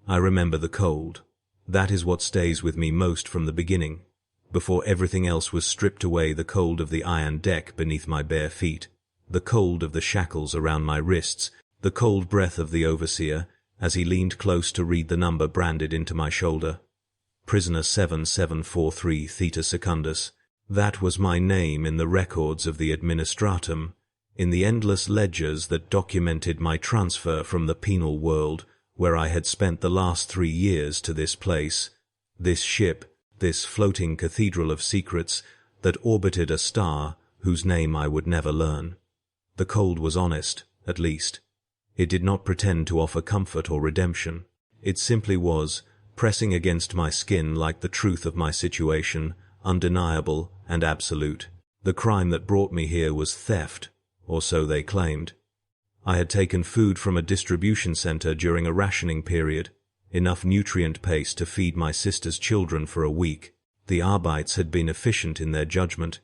I remember the cold. That is what stays with me most from the beginning. Before everything else was stripped away, the cold of the iron deck beneath my bare feet, the cold of the shackles around my wrists, the cold breath of the overseer as he leaned close to read the number branded into my shoulder. Prisoner 7743 Theta Secundus. That was my name in the records of the administratum, in the endless ledgers that documented my transfer from the penal world, where I had spent the last 3 years, to this place, this ship, this floating cathedral of secrets that orbited a star whose name I would never learn. The cold was honest, at least. It did not pretend to offer comfort or redemption. It simply was, pressing against my skin like the truth of my situation, undeniable and absolute. The crime that brought me here was theft, or so they claimed. I had taken food from a distribution center during a rationing period, enough nutrient paste to feed my sister's children for a week. The Arbites had been efficient in their judgment.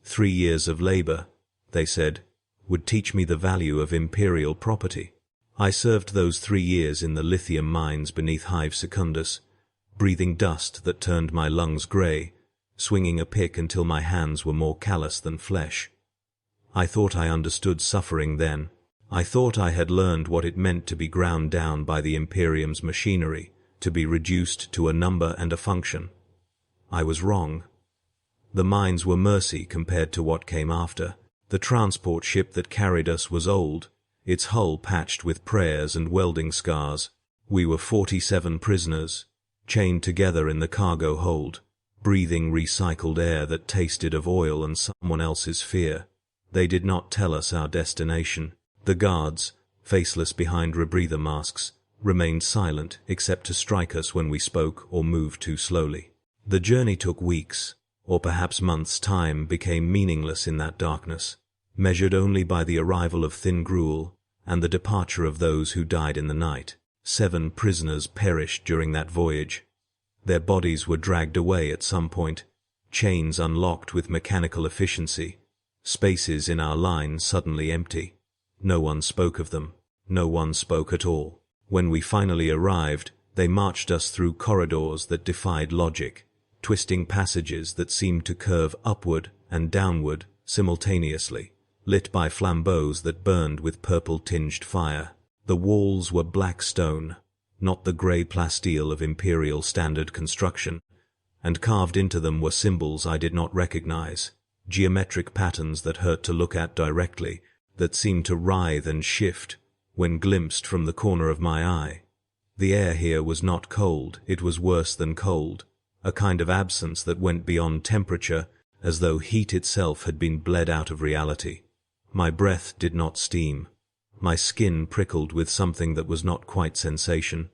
3 years of labor, they said, would teach me the value of imperial property. I served those 3 years in the lithium mines beneath Hive Secundus, breathing dust that turned my lungs gray, swinging a pick until my hands were more callous than flesh. I thought I understood suffering then. I thought I had learned what it meant to be ground down by the Imperium's machinery, to be reduced to a number and a function. I was wrong. The mines were mercy compared to what came after. The transport ship that carried us was old, its hull patched with prayers and welding scars. We were 47 prisoners, chained together in the cargo hold, breathing recycled air that tasted of oil and someone else's fear. They did not tell us our destination. The guards, faceless behind rebreather masks, remained silent except to strike us when we spoke or moved too slowly. The journey took weeks, or perhaps months. Time became meaningless in that darkness, measured only by the arrival of thin gruel and the departure of those who died in the night. 7 prisoners perished during that voyage. Their bodies were dragged away at some point, chains unlocked with mechanical efficiency, spaces in our line suddenly empty. No one spoke of them. No one spoke at all. When we finally arrived, they marched us through corridors that defied logic, twisting passages that seemed to curve upward and downward simultaneously, lit by flambeaux that burned with purple-tinged fire. The walls were black stone, not the grey plasteel of imperial standard construction, and carved into them were symbols I did not recognize, geometric patterns that hurt to look at directly, that seemed to writhe and shift when glimpsed from the corner of my eye. The air here was not cold, it was worse than cold, a kind of absence that went beyond temperature, as though heat itself had been bled out of reality. My breath did not steam. My skin prickled with something that was not quite sensation,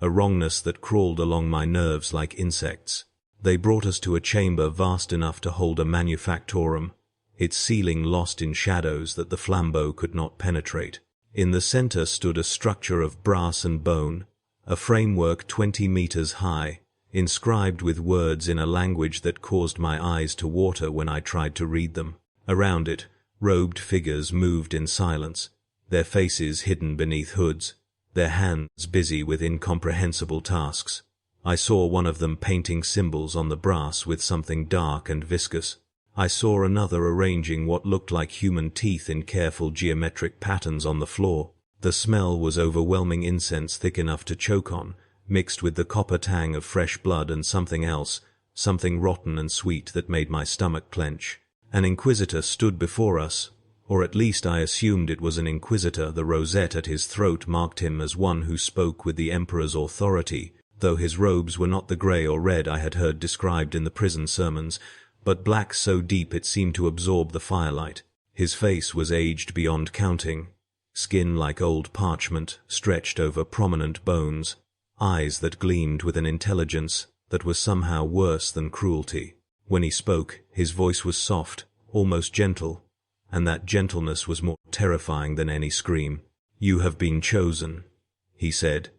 a wrongness that crawled along my nerves like insects. They brought us to a chamber vast enough to hold a manufactorum, its ceiling lost in shadows that the flambeau could not penetrate. In the center stood a structure of brass and bone, a framework 20 meters high, inscribed with words in a language that caused my eyes to water when I tried to read them. Around it, robed figures moved in silence, their faces hidden beneath hoods, their hands busy with incomprehensible tasks. I saw one of them painting symbols on the brass with something dark and viscous. I saw another arranging what looked like human teeth in careful geometric patterns on the floor. The smell was overwhelming, incense thick enough to choke on, mixed with the copper tang of fresh blood and something else, something rotten and sweet that made my stomach clench. An inquisitor stood before us, or at least I assumed it was an inquisitor. The rosette at his throat marked him as one who spoke with the emperor's authority, though his robes were not the grey or red I had heard described in the prison sermons, but black so deep it seemed to absorb the firelight. His face was aged beyond counting, skin like old parchment stretched over prominent bones, eyes that gleamed with an intelligence that was somehow worse than cruelty. When he spoke, his voice was soft, almost gentle, and that gentleness was more terrifying than any scream. "You have been chosen," he said,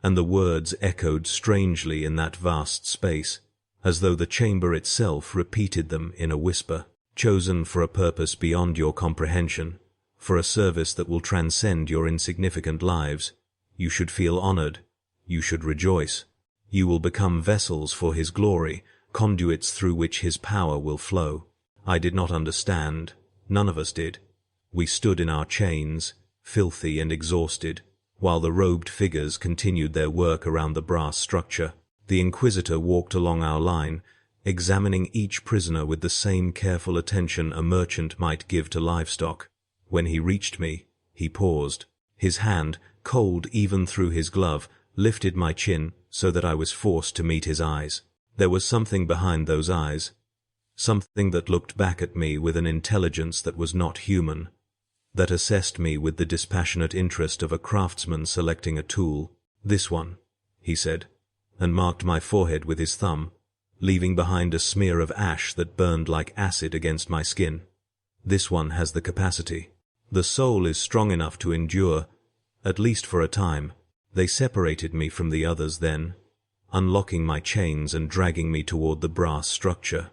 and the words echoed strangely in that vast space, as though the chamber itself repeated them in a whisper. "Chosen for a purpose beyond your comprehension, for a service that will transcend your insignificant lives. You should feel honored. You should rejoice. You will become vessels for his glory, conduits through which his power will flow. I did not understand. None of us did. We stood in our chains, filthy and exhausted, while the robed figures continued their work around the brass structure. The Inquisitor walked along our line, examining each prisoner with the same careful attention a merchant might give to livestock. When he reached me, he paused. His hand, cold even through his glove, lifted my chin so that I was forced to meet his eyes. There was something behind those eyes, something that looked back at me with an intelligence that was not human, that assessed me with the dispassionate interest of a craftsman selecting a tool. "This one," he said, and marked my forehead with his thumb, leaving behind a smear of ash that burned like acid against my skin. "This one has the capacity. The soul is strong enough to endure, at least for a time." They separated me from the others then, unlocking my chains and dragging me toward the brass structure.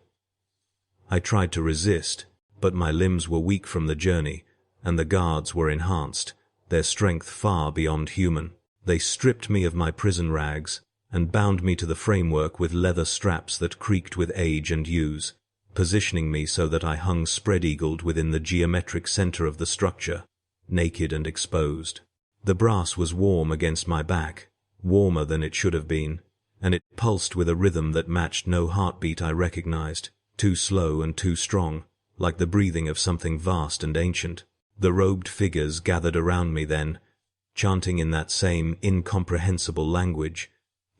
I tried to resist, but my limbs were weak from the journey, and the guards were enhanced, their strength far beyond human. They stripped me of my prison rags and bound me to the framework with leather straps that creaked with age and use, positioning me so that I hung spread-eagled within the geometric center of the structure, naked and exposed. The brass was warm against my back, warmer than it should have been, and it pulsed with a rhythm that matched no heartbeat I recognized, too slow and too strong, like the breathing of something vast and ancient. The robed figures gathered around me then, chanting in that same incomprehensible language,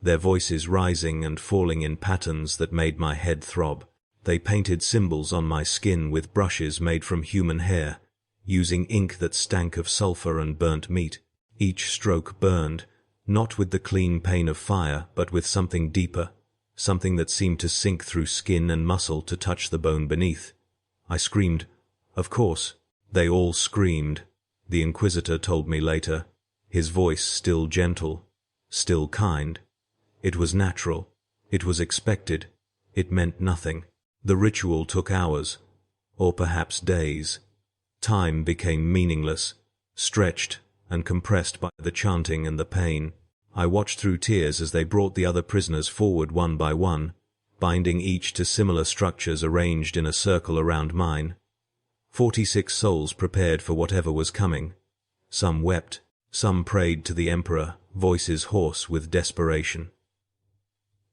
their voices rising and falling in patterns that made my head throb. They painted symbols on my skin with brushes made from human hair, using ink that stank of sulfur and burnt meat. Each stroke burned, not with the clean pain of fire, but with something deeper, something that seemed to sink through skin and muscle to touch the bone beneath. I screamed. Of course, they all screamed, the Inquisitor told me later, his voice still gentle, still kind. It was natural. It was expected. It meant nothing. The ritual took hours, or perhaps days. Time became meaningless, stretched and compressed by the chanting and the pain. I watched through tears as they brought the other prisoners forward one by one, binding each to similar structures arranged in a circle around mine. 46 souls prepared for whatever was coming. Some wept, some prayed to the Emperor, voices hoarse with desperation.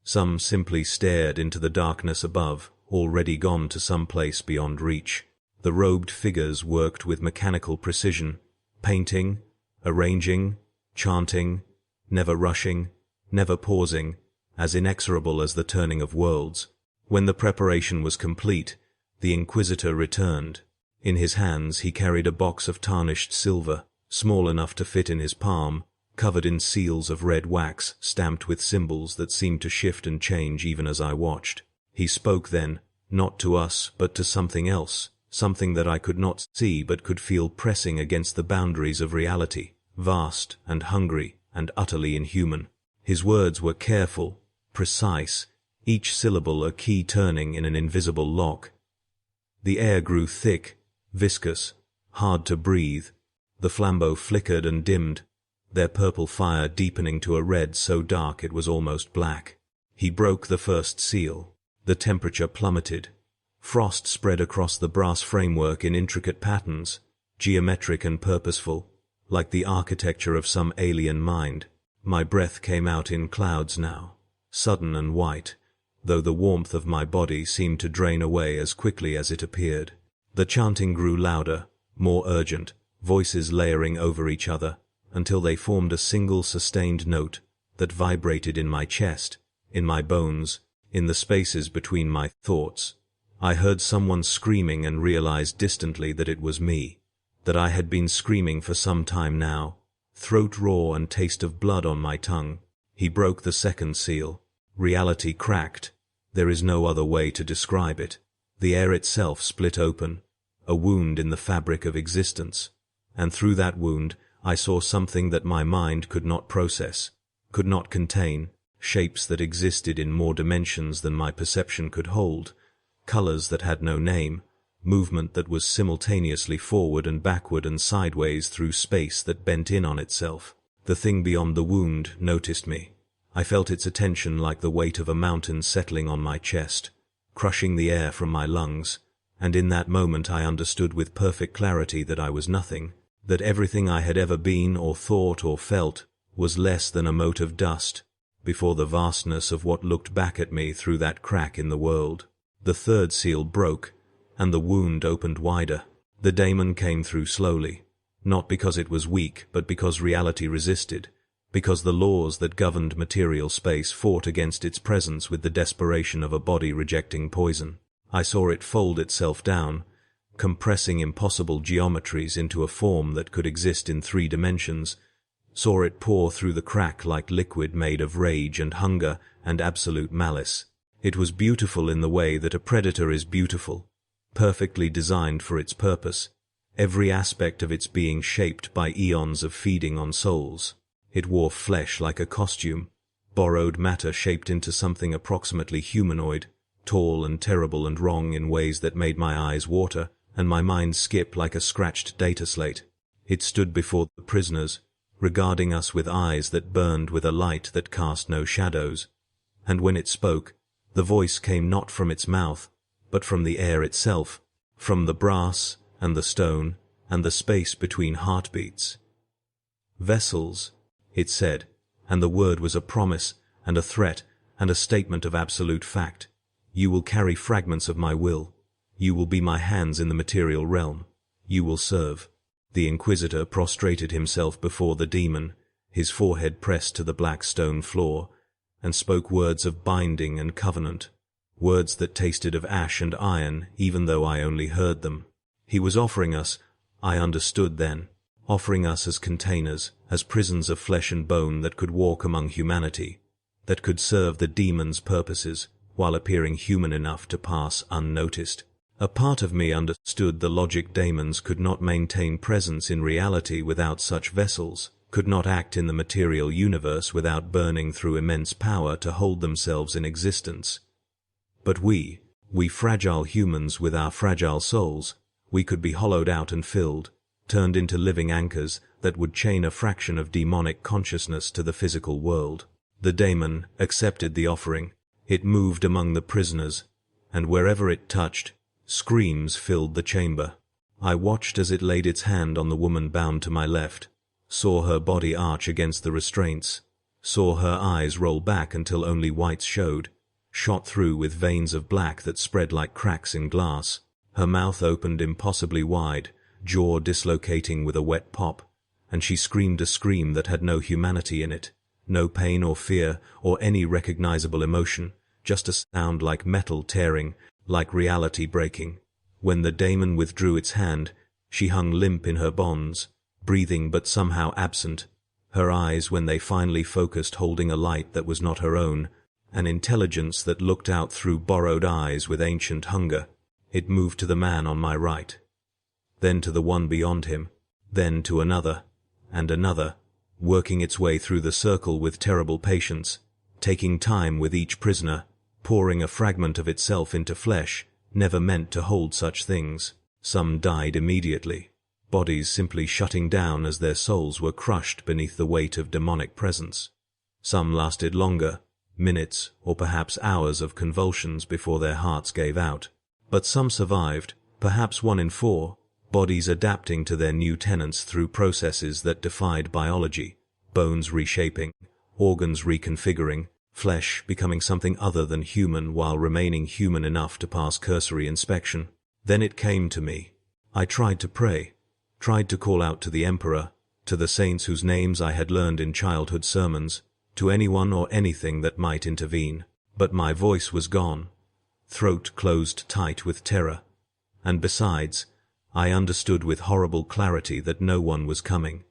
Some simply stared into the darkness above, already gone to some place beyond reach. The robed figures worked with mechanical precision, painting, arranging, chanting, never rushing, never pausing, as inexorable as the turning of worlds. When the preparation was complete, the Inquisitor returned. In his hands he carried a box of tarnished silver, small enough to fit in his palm, covered in seals of red wax stamped with symbols that seemed to shift and change even as I watched. He spoke then, not to us but to something else, something that I could not see but could feel pressing against the boundaries of reality, vast and hungry and utterly inhuman. His words were careful, precise, each syllable a key turning in an invisible lock. The air grew thick, viscous, hard to breathe. The flambeaux flickered and dimmed, their purple fire deepening to a red so dark it was almost black. He broke the first seal. The temperature plummeted. Frost spread across the brass framework in intricate patterns, geometric and purposeful, like the architecture of some alien mind. My breath came out in clouds now, sudden and white, though the warmth of my body seemed to drain away as quickly as it appeared. The chanting grew louder, more urgent, voices layering over each other, until they formed a single sustained note that vibrated in my chest, in my bones, in the spaces between my thoughts. I heard someone screaming and realized distantly that it was me, that I had been screaming for some time now, throat raw and taste of blood on my tongue. He broke the second seal. Reality cracked. There is no other way to describe it. The air itself split open, a wound in the fabric of existence, and through that wound I saw something that my mind could not process, could not contain, shapes that existed in more dimensions than my perception could hold, colors that had no name, movement that was simultaneously forward and backward and sideways through space that bent in on itself. The thing beyond the wound noticed me. I felt its attention like the weight of a mountain settling on my chest, crushing the air from my lungs, and in that moment I understood with perfect clarity that I was nothing, that everything I had ever been or thought or felt was less than a mote of dust before the vastness of what looked back at me through that crack in the world. The third seal broke, and the wound opened wider. The daemon came through slowly, not because it was weak, but because reality resisted, because the laws that governed material space fought against its presence with the desperation of a body rejecting poison. I saw it fold itself down, compressing impossible geometries into a form that could exist in 3 dimensions, saw it pour through the crack like liquid made of rage and hunger and absolute malice. It was beautiful in the way that a predator is beautiful, perfectly designed for its purpose, every aspect of its being shaped by eons of feeding on souls. It wore flesh like a costume, borrowed matter shaped into something approximately humanoid, tall and terrible and wrong in ways that made my eyes water and my mind skip like a scratched data slate. It stood before the prisoners, regarding us with eyes that burned with a light that cast no shadows, and when it spoke, the voice came not from its mouth, but from the air itself, from the brass and the stone and the space between heartbeats. "Vessels," it said, and the word was a promise and a threat and a statement of absolute fact. "You will carry fragments of my will. You will be my hands in the material realm. You will serve." The Inquisitor prostrated himself before the demon, his forehead pressed to the black stone floor, and spoke words of binding and covenant, words that tasted of ash and iron even though I only heard them. He was offering us, I understood then, offering us as containers, as prisons of flesh and bone that could walk among humanity, that could serve the demon's purposes while appearing human enough to pass unnoticed. A part of me understood the logic daemons could not maintain presence in reality without such vessels, could not act in the material universe without burning through immense power to hold themselves in existence. But we fragile humans with our fragile souls, we could be hollowed out and filled, turned into living anchors that would chain a fraction of demonic consciousness to the physical world. The daemon accepted the offering. It moved among the prisoners, and wherever it touched, screams filled the chamber. I watched as it laid its hand on the woman bound to my left, saw her body arch against the restraints, saw her eyes roll back until only whites showed, shot through with veins of black that spread like cracks in glass. Her mouth opened impossibly wide, jaw dislocating with a wet pop, and she screamed a scream that had no humanity in it, no pain or fear or any recognizable emotion, just a sound like metal tearing, like reality breaking. When the daemon withdrew its hand, she hung limp in her bonds, breathing but somehow absent, her eyes when they finally focused holding a light that was not her own, an intelligence that looked out through borrowed eyes with ancient hunger. It moved to the man on my right, then to the one beyond him, then to another, and another, working its way through the circle with terrible patience, taking time with each prisoner, pouring a fragment of itself into flesh, never meant to hold such things. Some died immediately, bodies simply shutting down as their souls were crushed beneath the weight of demonic presence. Some lasted longer, minutes or perhaps hours of convulsions before their hearts gave out. But some survived, perhaps 1 in 4, bodies adapting to their new tenants through processes that defied biology, bones reshaping, organs reconfiguring, flesh becoming something other than human while remaining human enough to pass cursory inspection. Then it came to me. I tried to pray, tried to call out to the Emperor, to the saints whose names I had learned in childhood sermons, to anyone or anything that might intervene. But my voice was gone, throat closed tight with terror. And besides, I understood with horrible clarity that no one was coming,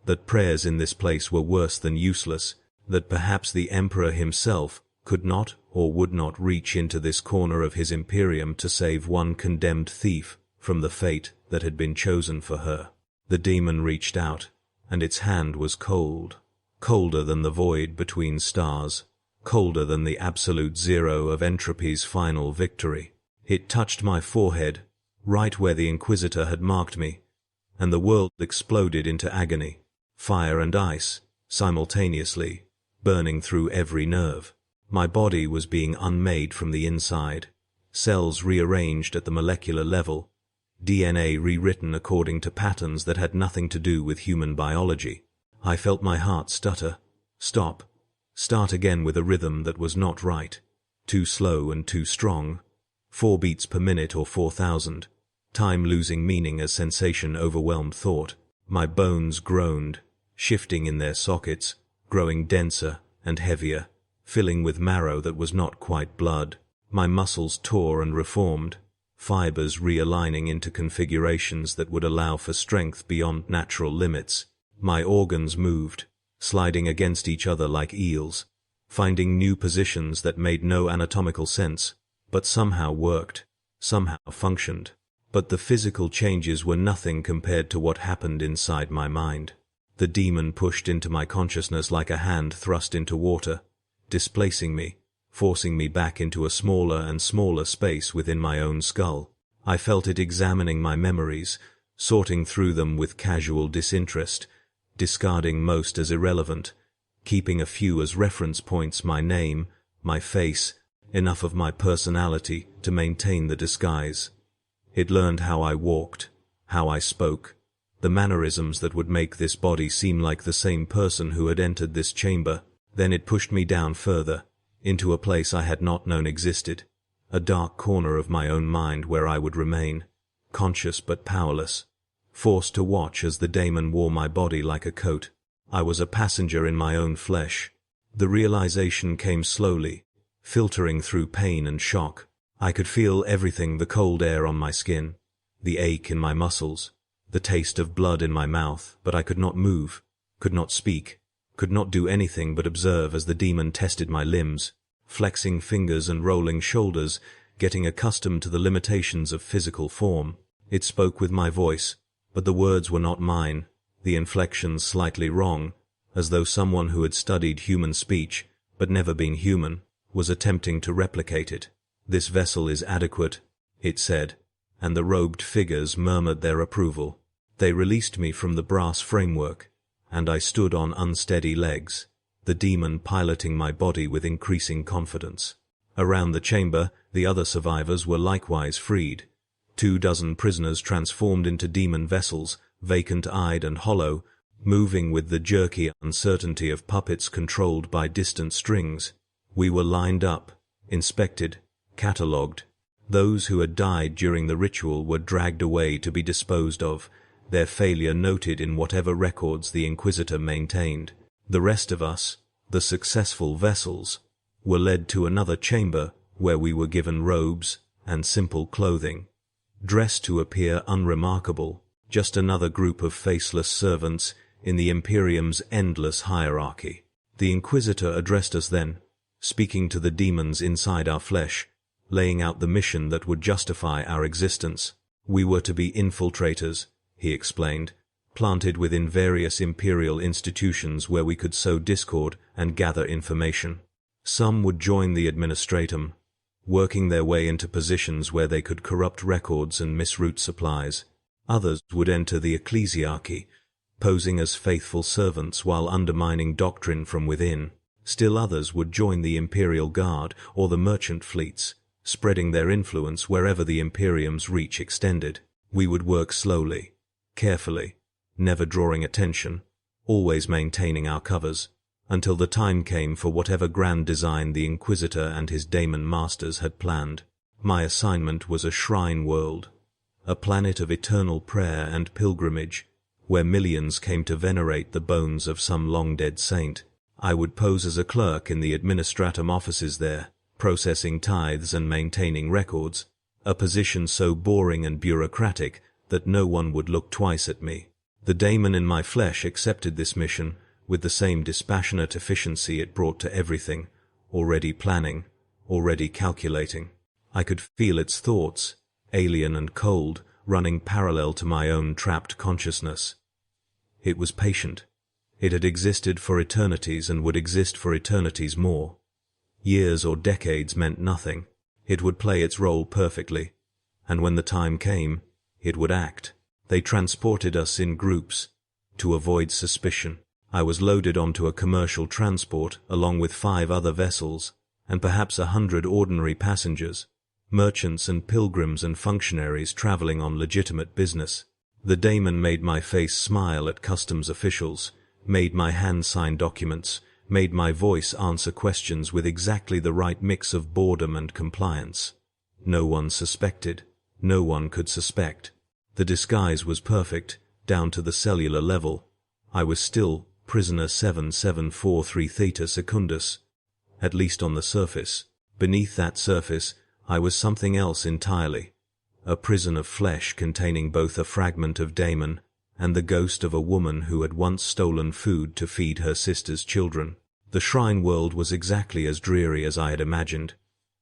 that prayers in this place were worse than useless, that perhaps the Emperor himself could not or would not reach into this corner of his Imperium to save one condemned thief from the fate that had been chosen for her. The demon reached out, and its hand was cold, colder than the void between stars, colder than the absolute zero of entropy's final victory. It touched my forehead, right where the Inquisitor had marked me, and the world exploded into agony, fire and ice, simultaneously, burning through every nerve. My body was being unmade from the inside, cells rearranged at the molecular level, DNA rewritten according to patterns that had nothing to do with human biology. I felt my heart stutter, stop, start again with a rhythm that was not right, too slow and too strong, 4 beats per minute or 4,000, time losing meaning as sensation overwhelmed thought. My bones groaned, shifting in their sockets, growing denser and heavier, filling with marrow that was not quite blood. My muscles tore and reformed, fibers realigning into configurations that would allow for strength beyond natural limits. My organs moved, sliding against each other like eels, finding new positions that made no anatomical sense, but somehow worked, somehow functioned. But the physical changes were nothing compared to what happened inside my mind. The demon pushed into my consciousness like a hand thrust into water, displacing me, forcing me back into a smaller and smaller space within my own skull. I felt it examining my memories, sorting through them with casual disinterest, discarding most as irrelevant, keeping a few as reference points: my name, my face, enough of my personality to maintain the disguise. It learned how I walked, how I spoke, the mannerisms that would make this body seem like the same person who had entered this chamber. Then it pushed me down further, into a place I had not known existed, a dark corner of my own mind where I would remain, conscious but powerless, forced to watch as the daemon wore my body like a coat. I was a passenger in my own flesh. The realization came slowly, filtering through pain and shock. I could feel everything: the cold air on my skin, the ache in my muscles, the taste of blood in my mouth, but I could not move, could not speak, could not do anything but observe as the demon tested my limbs, flexing fingers and rolling shoulders, getting accustomed to the limitations of physical form. It spoke with my voice, but the words were not mine, the inflections slightly wrong, as though someone who had studied human speech, but never been human, was attempting to replicate it. "This vessel is adequate," it said, and the robed figures murmured their approval. They released me from the brass framework, and I stood on unsteady legs, the demon piloting my body with increasing confidence. Around the chamber, the other survivors were likewise freed. 24 prisoners transformed into demon vessels, vacant-eyed and hollow, moving with the jerky uncertainty of puppets controlled by distant strings. We were lined up, inspected, catalogued. Those who had died during the ritual were dragged away to be disposed of, their failure noted in whatever records the Inquisitor maintained. The rest of us, the successful vessels, were led to another chamber where we were given robes and simple clothing, dressed to appear unremarkable, just another group of faceless servants in the Imperium's endless hierarchy. The Inquisitor addressed us then, speaking to the demons inside our flesh, laying out the mission that would justify our existence. We were to be infiltrators, he explained, planted within various imperial institutions where we could sow discord and gather information. Some would join the administratum, working their way into positions where they could corrupt records and misroute supplies. Others would enter the ecclesiarchy, posing as faithful servants while undermining doctrine from within. Still others would join the Imperial Guard or the merchant fleets, spreading their influence wherever the Imperium's reach extended. We would work slowly, carefully, never drawing attention, always maintaining our covers, until the time came for whatever grand design the Inquisitor and his daemon masters had planned. My assignment was a shrine world, a planet of eternal prayer and pilgrimage, where millions came to venerate the bones of some long-dead saint. I would pose as a clerk in the administratum offices there, processing tithes and maintaining records, a position so boring and bureaucratic that no one would look twice at me. The daemon in my flesh accepted this mission with the same dispassionate efficiency it brought to everything, already planning, already calculating. I could feel its thoughts, alien and cold, running parallel to my own trapped consciousness. It was patient. It had existed for eternities and would exist for eternities more. Years or decades meant nothing. It would play its role perfectly, and when the time came, it would act. They transported us in groups, to avoid suspicion. I was loaded onto a commercial transport along with 5 other vessels, and perhaps 100 ordinary passengers, merchants and pilgrims and functionaries traveling on legitimate business. The daemon made my face smile at customs officials, made my hand sign documents, made my voice answer questions with exactly the right mix of boredom and compliance. No one suspected. No one could suspect. The disguise was perfect, down to the cellular level. I was still prisoner 7743 theta secundus, at least on the surface. Beneath that surface, I was something else entirely. A prison of flesh containing both a fragment of daemon and the ghost of a woman who had once stolen food to feed her sister's children. The shrine world was exactly as dreary as I had imagined.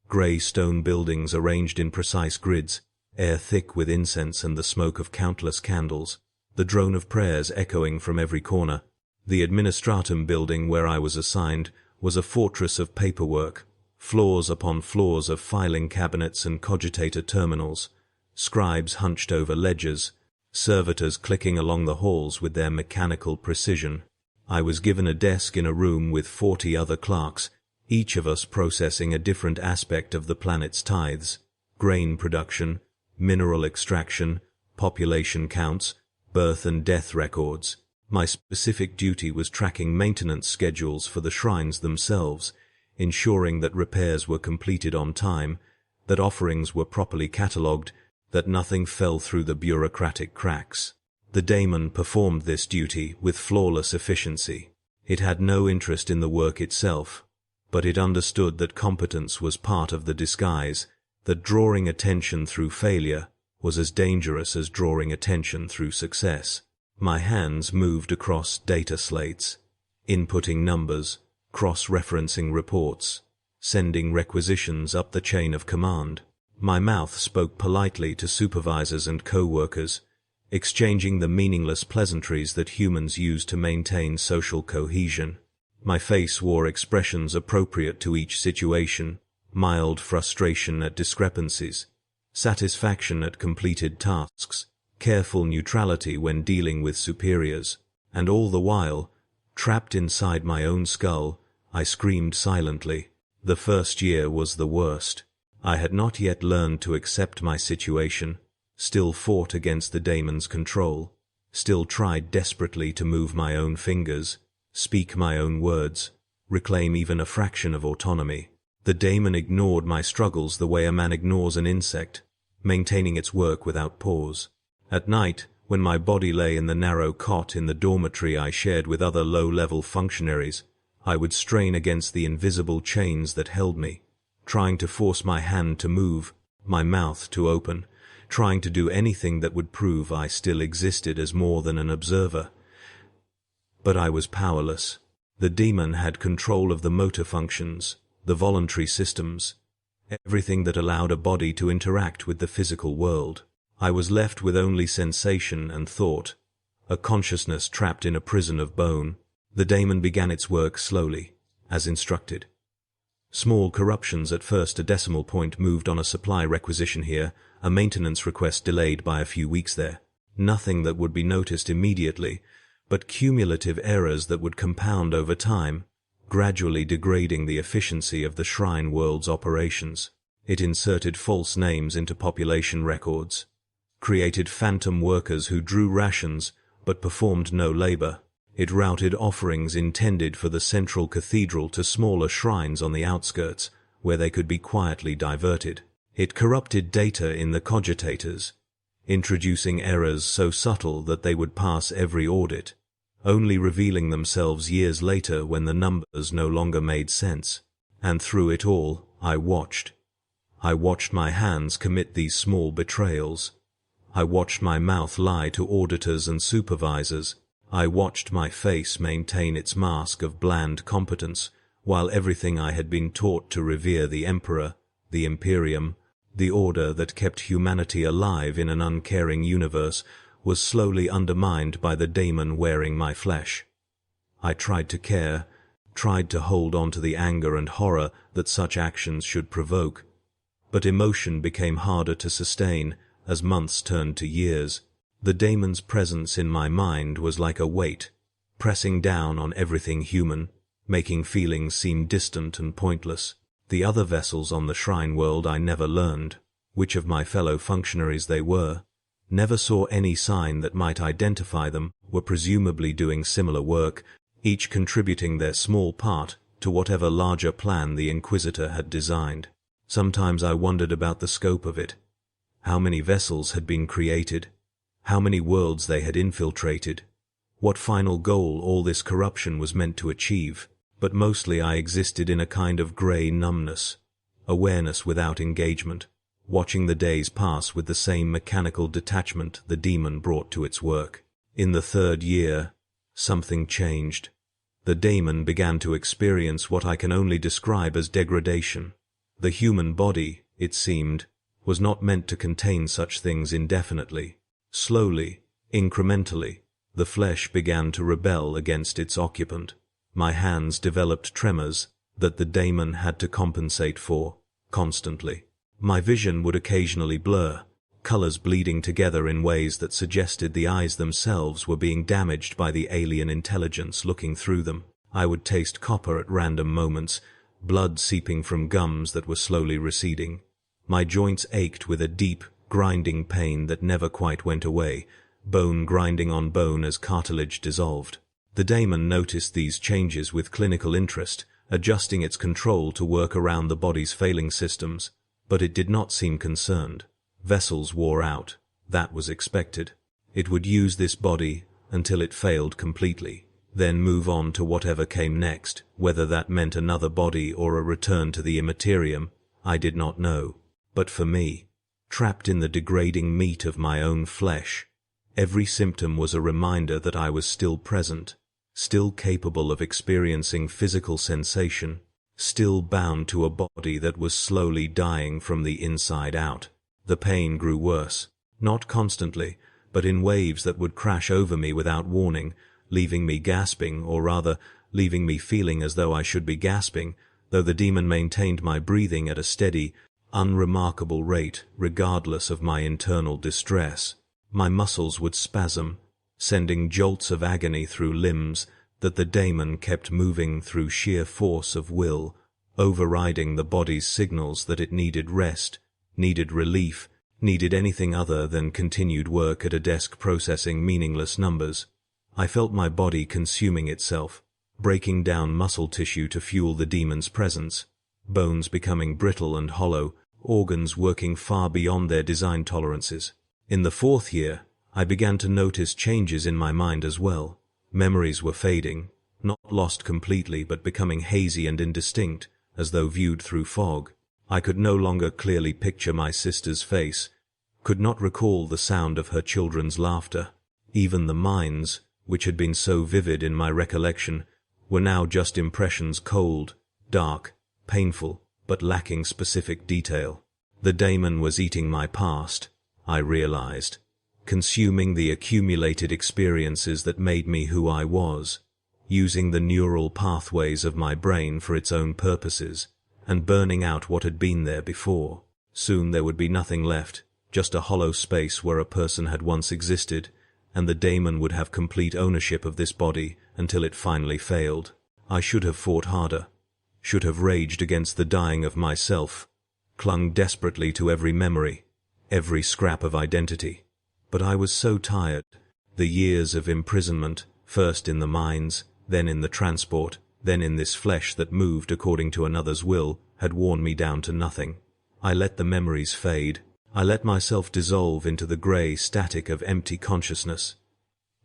Grey stone buildings arranged in precise grids, air thick with incense and the smoke of countless candles, the drone of prayers echoing from every corner. The administratum building where I was assigned was a fortress of paperwork, floors upon floors of filing cabinets and cogitator terminals, scribes hunched over ledgers, servitors clicking along the halls with their mechanical precision. I was given a desk in a room with 40 other clerks, each of us processing a different aspect of the planet's tithes, grain production, mineral extraction, population counts, birth and death records. My specific duty was tracking maintenance schedules for the shrines themselves, ensuring that repairs were completed on time, that offerings were properly catalogued, that nothing fell through the bureaucratic cracks. The daemon performed this duty with flawless efficiency. It had no interest in the work itself, but it understood that competence was part of the disguise, that drawing attention through failure was as dangerous as drawing attention through success. My hands moved across data slates, inputting numbers, cross-referencing reports, sending requisitions up the chain of command. My mouth spoke politely to supervisors and co-workers, exchanging the meaningless pleasantries that humans use to maintain social cohesion. My face wore expressions appropriate to each situation, mild frustration at discrepancies, satisfaction at completed tasks, careful neutrality when dealing with superiors, and all the while, trapped inside my own skull, I screamed silently. The first year was the worst. I had not yet learned to accept my situation, still fought against the daemon's control, still tried desperately to move my own fingers, speak my own words, reclaim even a fraction of autonomy. The daemon ignored my struggles the way a man ignores an insect, maintaining its work without pause. At night, when my body lay in the narrow cot in the dormitory I shared with other low-level functionaries, I would strain against the invisible chains that held me, trying to force my hand to move, my mouth to open, trying to do anything that would prove I still existed as more than an observer. But I was powerless. The demon had control of the motor functions, the voluntary systems, everything that allowed a body to interact with the physical world. I was left with only sensation and thought, a consciousness trapped in a prison of bone. The daemon began its work slowly, as instructed. Small corruptions at first. A decimal point moved on a supply requisition here, a maintenance request delayed by a few weeks there. Nothing that would be noticed immediately, but cumulative errors that would compound over time, gradually degrading the efficiency of the shrine world's operations. It inserted false names into population records, created phantom workers who drew rations but performed no labor. It routed offerings intended for the central cathedral to smaller shrines on the outskirts, where they could be quietly diverted. It corrupted data in the cogitators, introducing errors so subtle that they would pass every audit, only revealing themselves years later when the numbers no longer made sense. And through it all, I watched. I watched my hands commit these small betrayals. I watched my mouth lie to auditors and supervisors. I watched my face maintain its mask of bland competence, while everything I had been taught to revere, the Emperor, the Imperium, the order that kept humanity alive in an uncaring universe, was slowly undermined by the daemon wearing my flesh. I tried to care, tried to hold on to the anger and horror that such actions should provoke, but emotion became harder to sustain as months turned to years. The daemon's presence in my mind was like a weight, pressing down on everything human, making feelings seem distant and pointless. The other vessels on the shrine world I never learned which of my fellow functionaries they were, never saw any sign that might identify them, were presumably doing similar work, each contributing their small part to whatever larger plan the Inquisitor had designed. Sometimes I wondered about the scope of it. How many vessels had been created? How many worlds they had infiltrated? What final goal all this corruption was meant to achieve? But mostly I existed in a kind of grey numbness, awareness without engagement, watching the days pass with the same mechanical detachment the demon brought to its work. In the third year, something changed. The daemon began to experience what I can only describe as degradation. The human body, it seemed, was not meant to contain such things indefinitely. Slowly, incrementally, the flesh began to rebel against its occupant. My hands developed tremors that the daemon had to compensate for, constantly. My vision would occasionally blur, colors bleeding together in ways that suggested the eyes themselves were being damaged by the alien intelligence looking through them. I would taste copper at random moments, blood seeping from gums that were slowly receding. My joints ached with a deep, grinding pain that never quite went away, bone grinding on bone as cartilage dissolved. The daemon noticed these changes with clinical interest, adjusting its control to work around the body's failing systems, but it did not seem concerned. Vessels wore out. That was expected. It would use this body until it failed completely, then move on to whatever came next. Whether that meant another body or a return to the Imperium, I did not know. But for me, trapped in the degrading meat of my own flesh, every symptom was a reminder that I was still present, still capable of experiencing physical sensation, still bound to a body that was slowly dying from the inside out. The pain grew worse, not constantly, but in waves that would crash over me without warning, leaving me gasping, or rather, leaving me feeling as though I should be gasping, though the demon maintained my breathing at a steady, unremarkable rate, regardless of my internal distress. My muscles would spasm, sending jolts of agony through limbs that the daemon kept moving through sheer force of will, overriding the body's signals that it needed rest, needed relief, needed anything other than continued work at a desk processing meaningless numbers. I felt my body consuming itself, breaking down muscle tissue to fuel the demon's presence, bones becoming brittle and hollow, organs working far beyond their design tolerances. In the fourth year, I began to notice changes in my mind as well. Memories were fading, not lost completely but becoming hazy and indistinct, as though viewed through fog. I could no longer clearly picture my sister's face, could not recall the sound of her children's laughter. Even the mines, which had been so vivid in my recollection, were now just impressions, cold, dark, painful, but lacking specific detail. The daemon was eating my past, I realized, consuming the accumulated experiences that made me who I was, using the neural pathways of my brain for its own purposes, and burning out what had been there before. Soon there would be nothing left, just a hollow space where a person had once existed, and the daemon would have complete ownership of this body until it finally failed. I should have fought harder, should have raged against the dying of myself, clung desperately to every memory, every scrap of identity. But I was so tired. The years of imprisonment, first in the mines, then in the transport, then in this flesh that moved according to another's will, had worn me down to nothing. I let the memories fade. I let myself dissolve into the grey static of empty consciousness.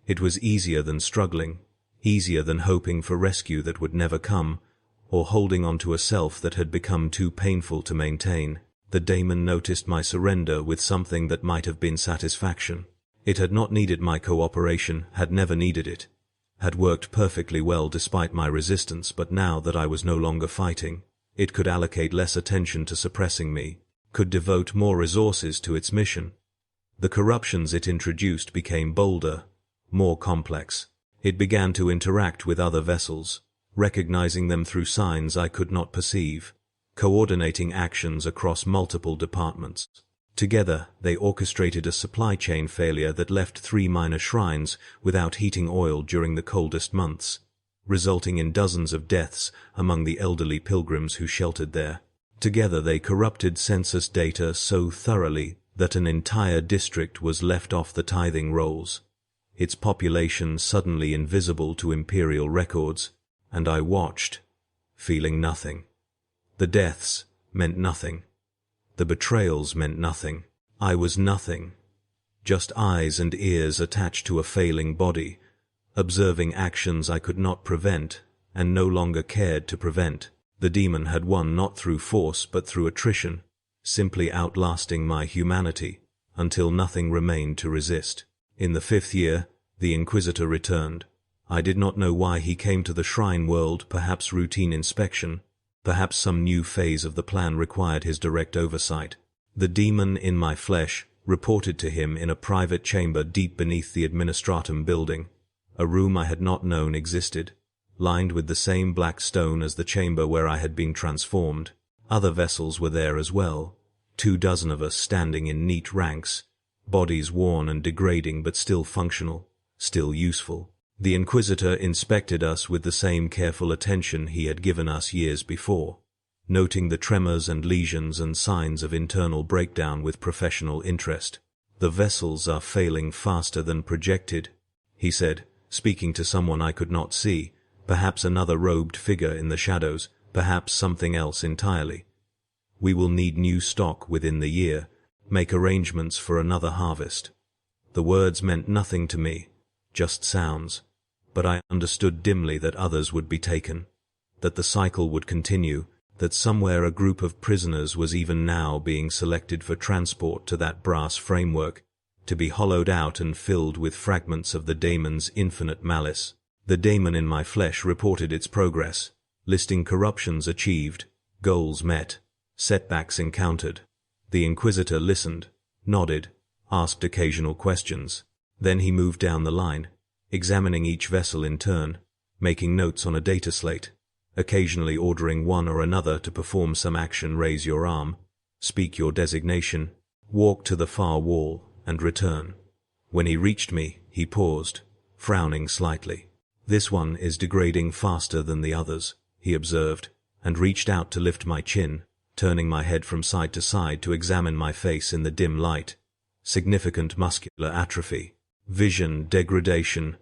It was easier than struggling, easier than hoping for rescue that would never come, or holding on to a self that had become too painful to maintain. The daemon noticed my surrender with something that might have been satisfaction. It had not needed my cooperation, had never needed it, had worked perfectly well despite my resistance, but now that I was no longer fighting, it could allocate less attention to suppressing me, could devote more resources to its mission. The corruptions it introduced became bolder, more complex. It began to interact with other vessels, recognizing them through signs I could not perceive, coordinating actions across multiple departments. Together, they orchestrated a supply chain failure that left 3 minor shrines without heating oil during the coldest months, resulting in dozens of deaths among the elderly pilgrims who sheltered there. Together they corrupted census data so thoroughly that an entire district was left off the tithing rolls, its population suddenly invisible to imperial records, and I watched, feeling nothing. The deaths meant nothing. The betrayals meant nothing. I was nothing. Just eyes and ears attached to a failing body, observing actions I could not prevent and no longer cared to prevent. The demon had won not through force but through attrition, simply outlasting my humanity, until nothing remained to resist. In the 5th year, the Inquisitor returned. I did not know why he came to the shrine world, perhaps routine inspection, perhaps some new phase of the plan required his direct oversight. The demon in my flesh reported to him in a private chamber deep beneath the administratum building, a room I had not known existed, lined with the same black stone as the chamber where I had been transformed. Other vessels were there as well, 24 of us standing in neat ranks, bodies worn and degrading but still functional, still useful. The Inquisitor inspected us with the same careful attention he had given us years before, noting the tremors and lesions and signs of internal breakdown with professional interest. "The vessels are failing faster than projected," he said, speaking to someone I could not see, perhaps another robed figure in the shadows, perhaps something else entirely. "We will need new stock within the year, make arrangements for another harvest." The words meant nothing to me, just sounds, but I understood dimly that others would be taken, that the cycle would continue, that somewhere a group of prisoners was even now being selected for transport to that brass framework, to be hollowed out and filled with fragments of the daemon's infinite malice. The daemon in my flesh reported its progress, listing corruptions achieved, goals met, setbacks encountered. The Inquisitor listened, nodded, asked occasional questions. Then he moved down the line, examining each vessel in turn, making notes on a data slate, occasionally ordering one or another to perform some action: raise your arm, speak your designation, walk to the far wall, and return. When he reached me, he paused, frowning slightly. "This one is degrading faster than the others," he observed, and reached out to lift my chin, turning my head from side to side to examine my face in the dim light. Significant muscular atrophy, vision degradation,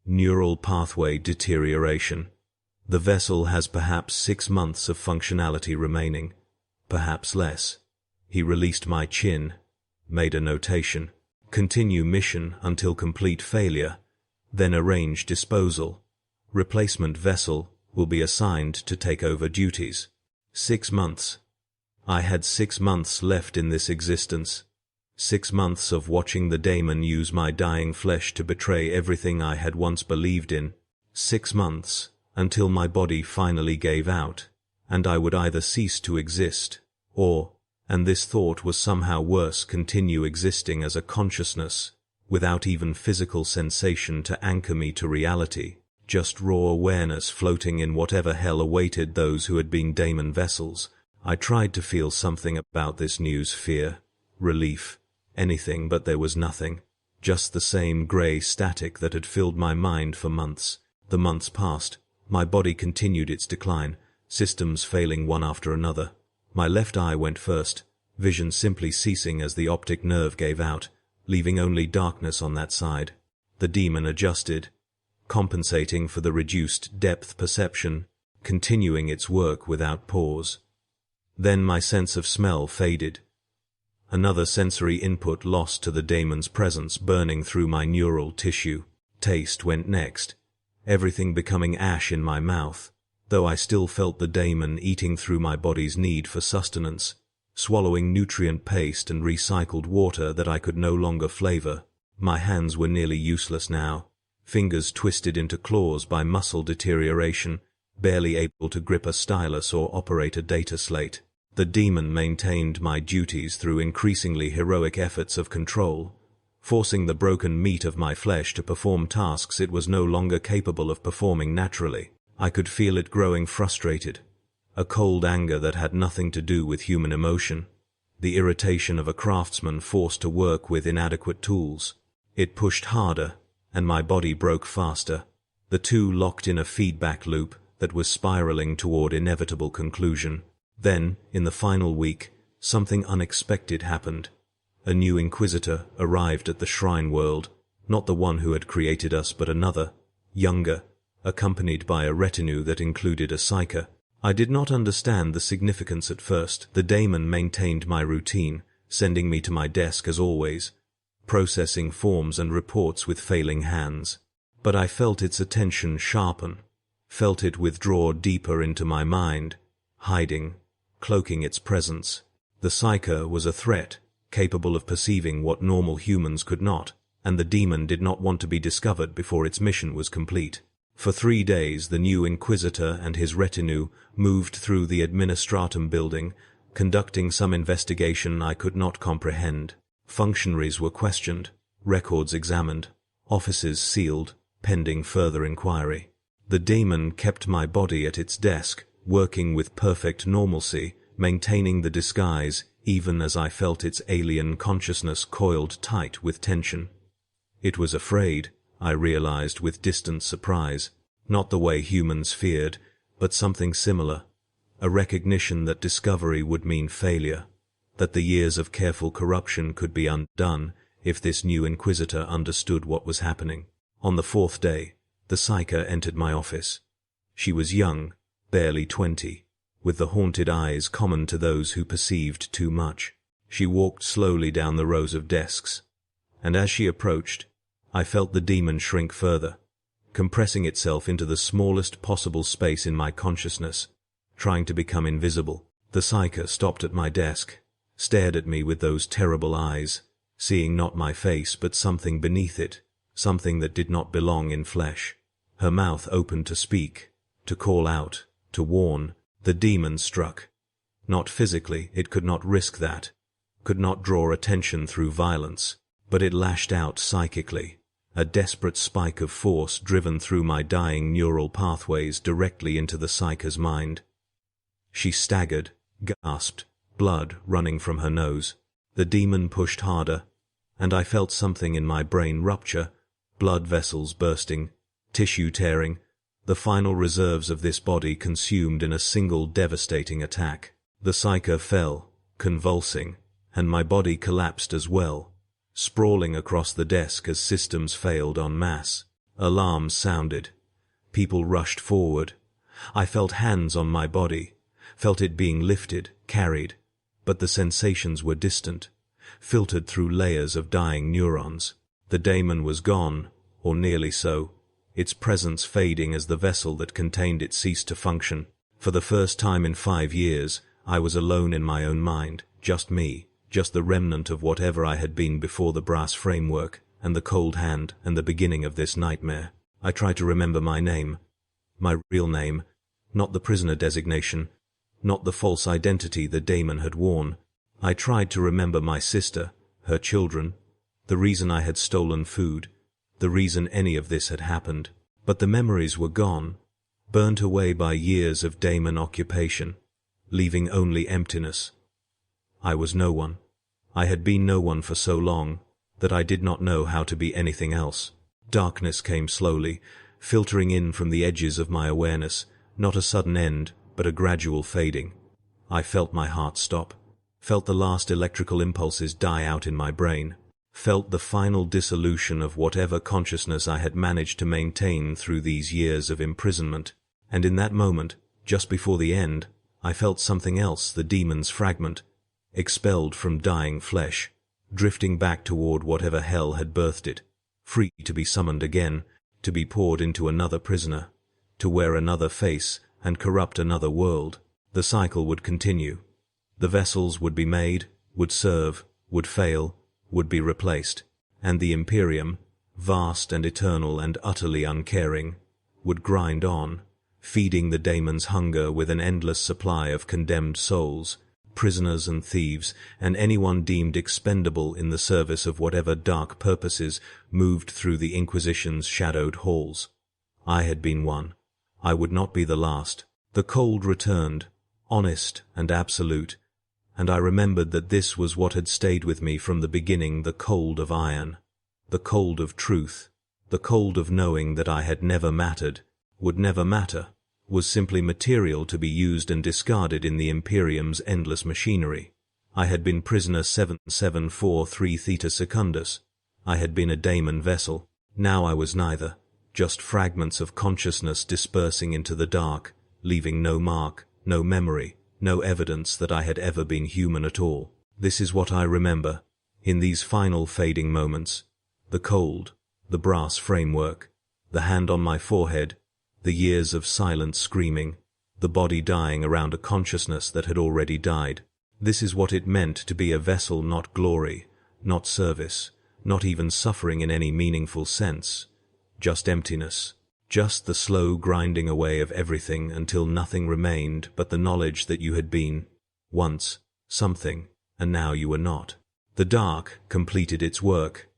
neural pathway deterioration. The vessel has perhaps 6 months of functionality remaining, perhaps less. He released my chin, made a notation. Continue mission until complete failure, then arrange disposal. Replacement vessel will be assigned to take over duties. 6 months. I had 6 months left in this existence. 6 months of watching the daemon use my dying flesh to betray everything I had once believed in. 6 months, until my body finally gave out, and I would either cease to exist, or, and this thought was somehow worse, continue existing as a consciousness, without even physical sensation to anchor me to reality, just raw awareness floating in whatever hell awaited those who had been daemon vessels. I tried to feel something about this news: fear, relief, anything, but there was nothing. Just the same grey static that had filled my mind for months. The months passed. My body continued its decline, systems failing one after another. My left eye went first, vision simply ceasing as the optic nerve gave out, leaving only darkness on that side. The demon adjusted, compensating for the reduced depth perception, continuing its work without pause. Then my sense of smell faded. Another sensory input lost to the daemon's presence burning through my neural tissue. Taste went next, everything becoming ash in my mouth, though I still felt the daemon eating through my body's need for sustenance, swallowing nutrient paste and recycled water that I could no longer flavor. My hands were nearly useless now, fingers twisted into claws by muscle deterioration, barely able to grip a stylus or operate a data slate. The demon maintained my duties through increasingly heroic efforts of control, forcing the broken meat of my flesh to perform tasks it was no longer capable of performing naturally. I could feel it growing frustrated, a cold anger that had nothing to do with human emotion. the irritation of a craftsman forced to work with inadequate tools. It pushed harder, and my body broke faster, the two locked in a feedback loop that was spiraling toward inevitable conclusion. Then, in the final week, something unexpected happened. A new inquisitor arrived at the shrine world, not the one who had created us but another, younger, accompanied by a retinue that included a psyker. I did not understand the significance at first. The daemon maintained my routine, sending me to my desk as always, processing forms and reports with failing hands. But I felt its attention sharpen, felt it withdraw deeper into my mind, hiding, cloaking its presence. The psyker was a threat, capable of perceiving what normal humans could not, and the demon did not want to be discovered before its mission was complete. For 3 days the new inquisitor and his retinue moved through the administratum building, conducting some investigation I could not comprehend. Functionaries were questioned, records examined, offices sealed, pending further inquiry. The daemon kept my body at its desk, working with perfect normalcy, maintaining the disguise, even as I felt its alien consciousness coiled tight with tension. It was afraid, I realized with distant surprise, not the way humans feared, but something similar, a recognition that discovery would mean failure, that the years of careful corruption could be undone if this new inquisitor understood what was happening. On the 4th day, the psyker entered my office. She was young, barely 20, with the haunted eyes common to those who perceived too much. She walked slowly down the rows of desks, and as she approached, I felt the demon shrink further, compressing itself into the smallest possible space in my consciousness, trying to become invisible. The psyker stopped at my desk, stared at me with those terrible eyes, seeing not my face but something beneath it, something that did not belong in flesh. Her mouth opened to speak, to call out, to warn. The demon struck. Not physically, it could not risk that, could not draw attention through violence, but it lashed out psychically, a desperate spike of force driven through my dying neural pathways directly into the psyker's mind. She staggered, gasped, blood running from her nose. The demon pushed harder, and I felt something in my brain rupture, blood vessels bursting, tissue tearing, the final reserves of this body consumed in a single devastating attack. The psyker fell, convulsing, and my body collapsed as well, sprawling across the desk as systems failed en masse. Alarms sounded. People rushed forward. I felt hands on my body, felt it being lifted, carried, but the sensations were distant, filtered through layers of dying neurons. The daemon was gone, or nearly so, its presence fading as the vessel that contained it ceased to function. For the first time in 5 years, I was alone in my own mind, just me, just the remnant of whatever I had been before the brass framework, and the cold hand, and the beginning of this nightmare. I tried to remember my name, my real name, not the prisoner designation, not the false identity the daemon had worn. I tried to remember my sister, her children, the reason I had stolen food, the reason any of this had happened. But the memories were gone, burnt away by years of daemon occupation, leaving only emptiness. I was no one. I had been no one for so long that I did not know how to be anything else. Darkness came slowly, filtering in from the edges of my awareness, not a sudden end, but a gradual fading. I felt my heart stop, felt the last electrical impulses die out in my brain, felt the final dissolution of whatever consciousness I had managed to maintain through these years of imprisonment. And in that moment, just before the end, I felt something else, the demon's fragment, expelled from dying flesh, drifting back toward whatever hell had birthed it, free to be summoned again, to be poured into another prisoner, to wear another face and corrupt another world. The cycle would continue. The vessels would be made, would serve, would fail, would be replaced, and the Imperium, vast and eternal and utterly uncaring, would grind on, feeding the daemon's hunger with an endless supply of condemned souls, prisoners and thieves, and anyone deemed expendable in the service of whatever dark purposes moved through the Inquisition's shadowed halls. I had been one. I would not be the last. The cold returned, honest and absolute, and I remembered that this was what had stayed with me from the beginning, the cold of iron, the cold of truth, the cold of knowing that I had never mattered, would never matter, was simply material to be used and discarded in the Imperium's endless machinery. I had been prisoner 7743 Theta Secundus. I had been a Daemon Vessel. Now I was neither, just fragments of consciousness dispersing into the dark, leaving no mark, no memory, no evidence that I had ever been human at all. This is what I remember, in these final fading moments. The cold, the brass framework, the hand on my forehead, the years of silent screaming, the body dying around a consciousness that had already died. This is what it meant to be a vessel, not glory, not service, not even suffering in any meaningful sense. Just emptiness, just the slow grinding away of everything until nothing remained but the knowledge that you had been, once, something, and now you were not. The dark completed its work.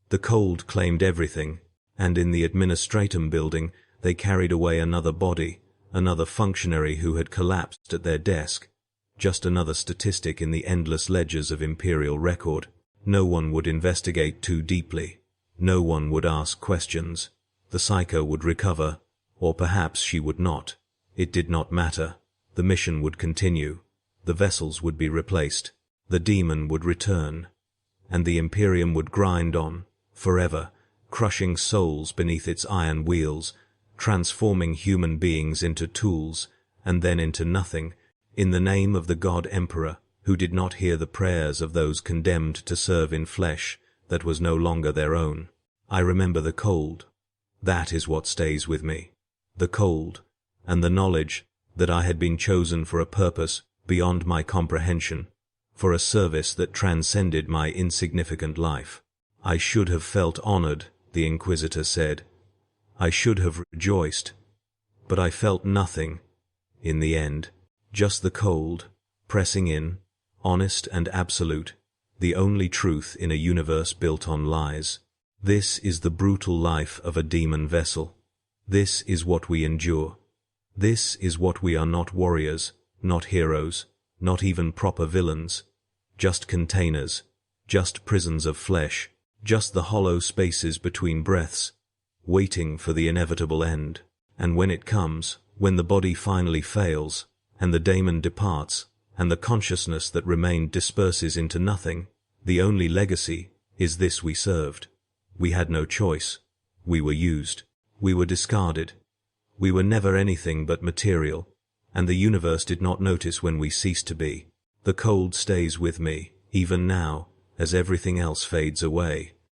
The cold claimed everything, and in the administratum building they carried away another body, another functionary who had collapsed at their desk, just another statistic in the endless ledgers of Imperial record. No one would investigate too deeply. No one would ask questions. The psycho would recover, or perhaps she would not. It did not matter. The mission would continue. The vessels would be replaced. The demon would return. And the Imperium would grind on, forever, crushing souls beneath its iron wheels, transforming human beings into tools, and then into nothing, in the name of the God Emperor, who did not hear the prayers of those condemned to serve in flesh that was no longer their own. I remember the cold. That is what stays with me. The cold, and the knowledge that I had been chosen for a purpose beyond my comprehension, for a service that transcended my insignificant life. I should have felt honored, the Inquisitor said. I should have rejoiced. But I felt nothing, in the end, just the cold, pressing in, honest and absolute, the only truth in a universe built on lies. This is the brutal life of a demon vessel. This is what we endure. This is what we are, not warriors, not heroes, not even proper villains, just containers, just prisons of flesh, just the hollow spaces between breaths, waiting for the inevitable end. And when it comes, when the body finally fails, and the daemon departs, and the consciousness that remained disperses into nothing, the only legacy is this: we served. We had no choice. We were used. We were discarded. We were never anything but material, and the universe did not notice when we ceased to be. The cold stays with me, even now, as everything else fades away.